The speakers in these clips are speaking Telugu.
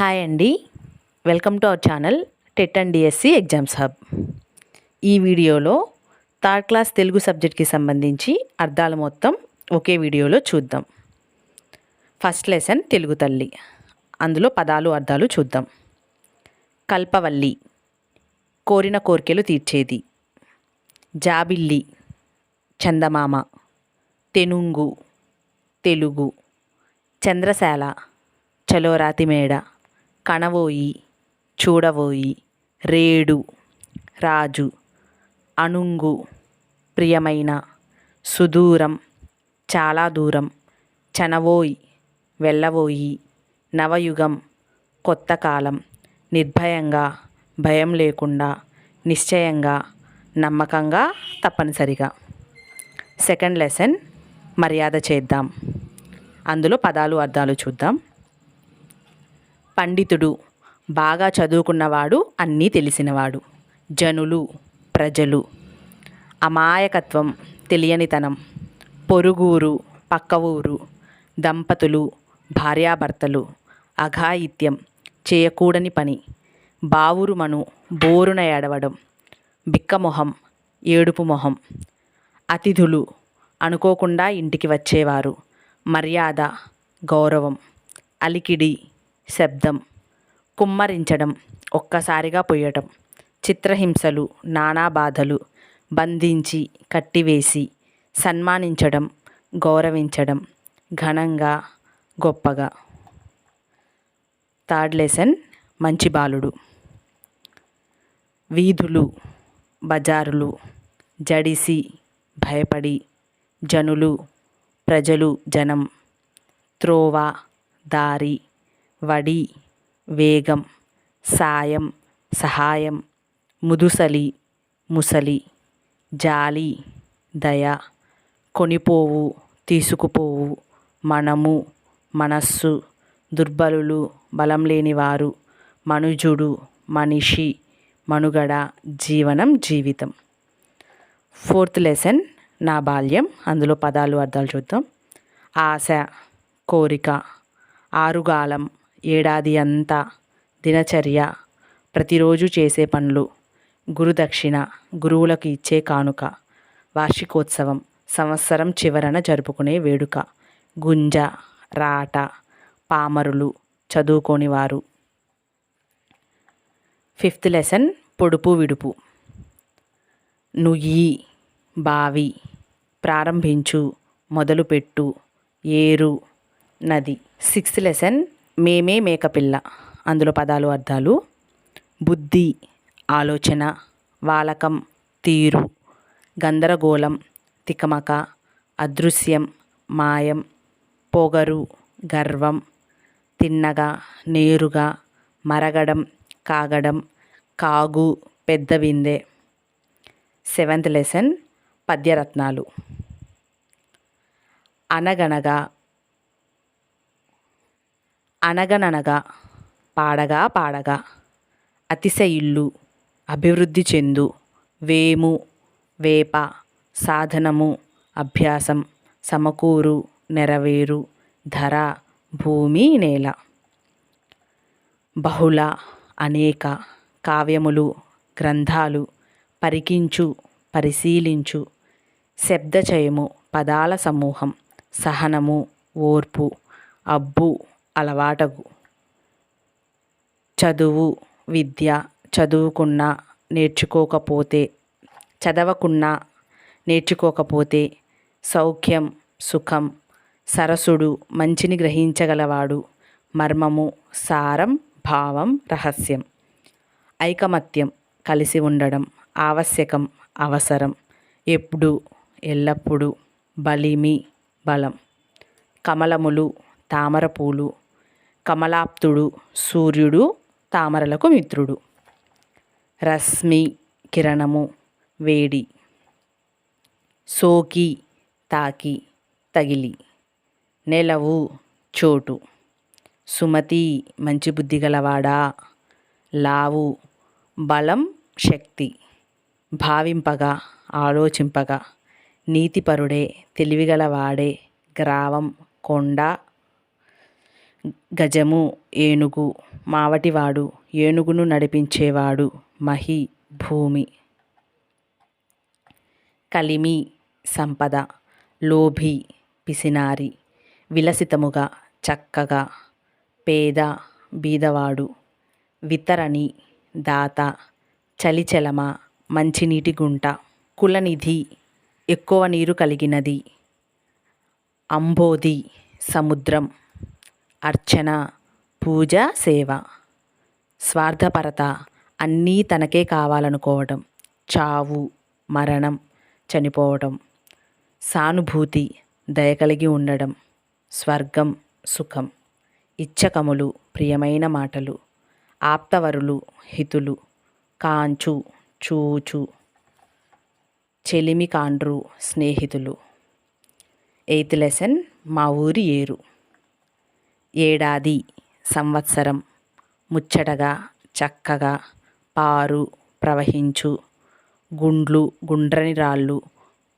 హాయ్ అండి, welcome to our channel TET and DSC exams hub. ఈ వీడియోలో థర్డ్ క్లాస్ తెలుగు సబ్జెక్ట్కి సంబంధించి అర్థాలు మొత్తం ఒకే వీడియోలో చూద్దాం. ఫస్ట్ లెసన్ తెలుగు తల్లి, అందులో పదాలు అర్థాలు చూద్దాం. కల్పవల్లి, కోరిన కోర్కెలు తీర్చేది. జాబిల్లి, చందమామ. తెనుంగు, తెలుగు. చంద్రశాల, చలోరాతి మేడ. కనవోయి, చూడవోయి. రేడు, రాజు. అనుంగు, ప్రియమైన. సుదూరం, చాలా దూరం. చనవోయ్, వెళ్ళవోయి. నవయుగం, కొత్త కాలం. నిర్భయంగా, భయం లేకుండా. నిశ్చయంగా, నమ్మకంగా, తప్పనిసరిగా. సెకండ్ లెసన్ మర్యాద చేద్దాం, అందులో పదాలు అర్థాలు చూద్దాం. పండితుడు, బాగా చదువుకున్నవాడు, అన్నీ తెలిసినవాడు. జనులు, ప్రజలు. అమాయకత్వం, తెలియనితనం. పొరుగురు, పక్క ఊరు. దంపతులు, భార్యాభర్తలు. అఘాయిత్యం, చేయకూడని పని. బావురుమను, బోరున ఏడవడం. బిక్కమొహం, ఏడుపు మొహం. అతిథులు, అనుకోకుండా ఇంటికి వచ్చేవారు. మర్యాద, గౌరవం. అలికిడి, శబ్దం. కుమ్మరించడం, ఒక్కసారిగా పొయ్యటం. చిత్రహింసలు, నానా బాధలు. బంధించి, కట్టివేసి. సన్మానించడం, గౌరవించడం. ఘనంగా, గొప్పగా. థర్డ్ లెసన్ మంచి బాలుడు. వీధులు, బజారులు. జడిసి, భయపడి. జనులు, ప్రజలు, జనం. త్రోవ, దారి. వడి, వేగం. సాయం, సహాయం. ముదుసలి, ముసలి. జాలి, దయ. కొనిపోవు, తీసుకుపోవు. మనము, మనస్సు. దుర్బలులు, బలం లేనివారు. మనుజుడు, మనిషి. మనుగడ, జీవనం, జీవితం. ఫోర్త్ లెసన్ నా బాల్యం, అందులో పదాలు అర్థాలు చూద్దాం. ఆశ, కోరిక. ఆరుగాలం, ఏడాది అంతా. దినచర్య, ప్రతిరోజు చేసే పనులు. గురుదక్షిణ, గురువులకు ఇచ్చే కానుక. వార్షికోత్సవం, సంవత్సరం చివరన జరుపుకునే వేడుక. గుంజ, రాట. పామరులు, చదువుకోనివారు. ఫిఫ్త్ లెసన్ పొడుపు విడుపు. నుయ్యి, బావి. ప్రారంభించు, మొదలుపెట్టు. ఏరు, నది. సిక్స్త్ లెసన్ మేమే మేకపిల్ల, అందులో పదాలు అర్థాలు. బుద్ధి, ఆలోచన. వాలకం, తీరు. గందరగోళం, తికమక. అదృశ్యం, మాయం. పొగరు, గర్వం. తిన్నగా, నేరుగా. మరగడం, కాగడం. కాగు, పెద్ద బిందె. సెవెంత్ లెసన్ పద్యరత్నాలు. అనగనగా, అనగననగా. పాడగా, పాడగా. అతిశయిల్లు, అభివృద్ధి చెందు. వేము, వేప. సాధనము, అభ్యాసం. సమకూరు, నెరవేరు. ధర, భూమి, నేల. బహుళ, అనేక. కావ్యములు, గ్రంథాలు. పరికించు, పరిశీలించు. శబ్దచయము, పదాల సమూహం. సహనము, ఓర్పు. అబ్బు, అలవాటగు. చదువు, విద్య. చదువుకున్నా, నేర్చుకోకపోతే. చదవకున్నా, నేర్చుకోకపోతే. సౌఖ్యం, సుఖం. సరసుడు, మంచిని గ్రహించగలవాడు. మర్మము, సారం, భావం, రహస్యం. ఐకమత్యం, కలిసి ఉండడం. ఆవశ్యకం, అవసరం. ఎప్పుడు, ఎల్లప్పుడూ. బలిమి, బలం. కమలములు, తామరపూలు. కమలాప్తుడు, సూర్యుడు. తామరలకు మిత్రుడు. రశ్మి, కిరణము, వేడి. సోకి, తాకి, తగిలి. నెలవు, చోటు. సుమతి, మంచి బుద్ధి గలవాడా. లావు, బలం, శక్తి. భావింపగా, ఆలోచింపగా. నీతిపరుడే, తెలివిగలవాడే. గ్రావం, కొండ. గజము, ఏనుగు. మావటివాడు, ఏనుగును నడిపించేవాడు, మహి, భూమి. కలిమి, సంపద. లోభి, పిసినారి. విలసితముగా, చక్కగా. పేద, బీదవాడు. వితరణి, దాత. చలిచలమ, మంచినీటి గుంట. కులనిధి, ఎక్కువ నీరు కలిగినది. అంబోధి, సముద్రం. అర్చన, పూజ, సేవ. స్వార్థపరత, అన్నీ తనకే కావాలనుకోవడం. చావు, మరణం, చనిపోవడం. సానుభూతి, దయ కలిగి ఉండడం. స్వర్గం, సుఖం. ఇచ్చకములు, ప్రియమైన మాటలు. ఆప్తవరులు, హితులు. కాంచు, చూచు. చెలిమి కాండ్రు, స్నేహితులు. 8th లెసన్ మా ఊరి ఏరు. ఏడాది, సంవత్సరం. ముచ్చటగా, చక్కగా. పారు, ప్రవహించు. గుండ్లు, గుండ్రని రాళ్ళు.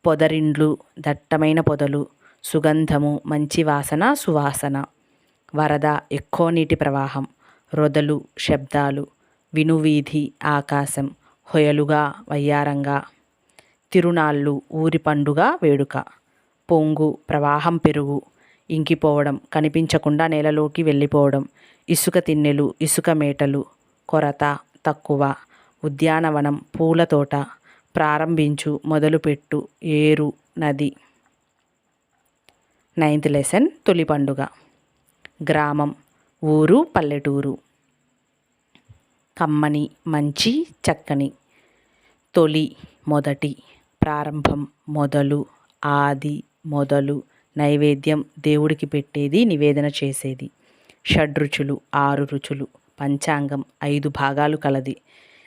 పొదరిండ్లు, దట్టమైన పొదలు. సుగంధము, మంచి వాసన, సువాసన. వరద, ఎక్కువ నీటి ప్రవాహం. రొదలు, శబ్దాలు. వినువీధి, ఆకాశం. హొయలుగా, వయ్యారంగా. తిరునాళ్ళు, ఊరి పండుగ, వేడుక. పొంగు, ప్రవాహం, పెరుగు. ఇంకిపోవడం, కనిపించకుండా నేలలోకి వెళ్ళిపోవడం. ఇసుక తిన్నెలు, ఇసుక మేటలు. కొరత, తక్కువ. ఉద్యానవనం, పూలతోట. ప్రారంభించు, మొదలుపెట్టు. ఏరు, నది. 9th లెసన్ తొలి పండుగ. గ్రామం, ఊరు, పల్లెటూరు. కమ్మని, మంచి, చక్కని. తొలి, మొదటి. ప్రారంభం, మొదలు. ఆది, మొదలు. నైవేద్యం, దేవుడికి పెట్టేది, నివేదన చేసేది. షడ్రుచులు, 6 రుచులు. పంచాంగం, 5 భాగాలు కలది.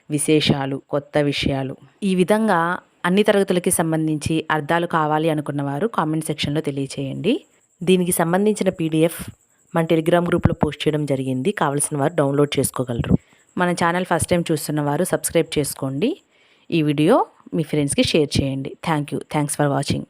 విశేషాలు, కొత్త విషయాలు. ఈ విధంగా అన్ని తరగతులకి సంబంధించి అర్థాలు కావాలి అనుకున్నవారు కామెంట్ సెక్షన్లో తెలియచేయండి. దీనికి సంబంధించిన PDF మన టెలిగ్రామ్ గ్రూప్లో పోస్ట్ చేయడం జరిగింది. కావాల్సిన వారు డౌన్లోడ్ చేసుకోగలరు. మన ఛానల్ ఫస్ట్ టైం చూస్తున్నవారు సబ్స్క్రైబ్ చేసుకోండి. ఈ వీడియో మీ ఫ్రెండ్స్కి షేర్ చేయండి. Thanks for watching.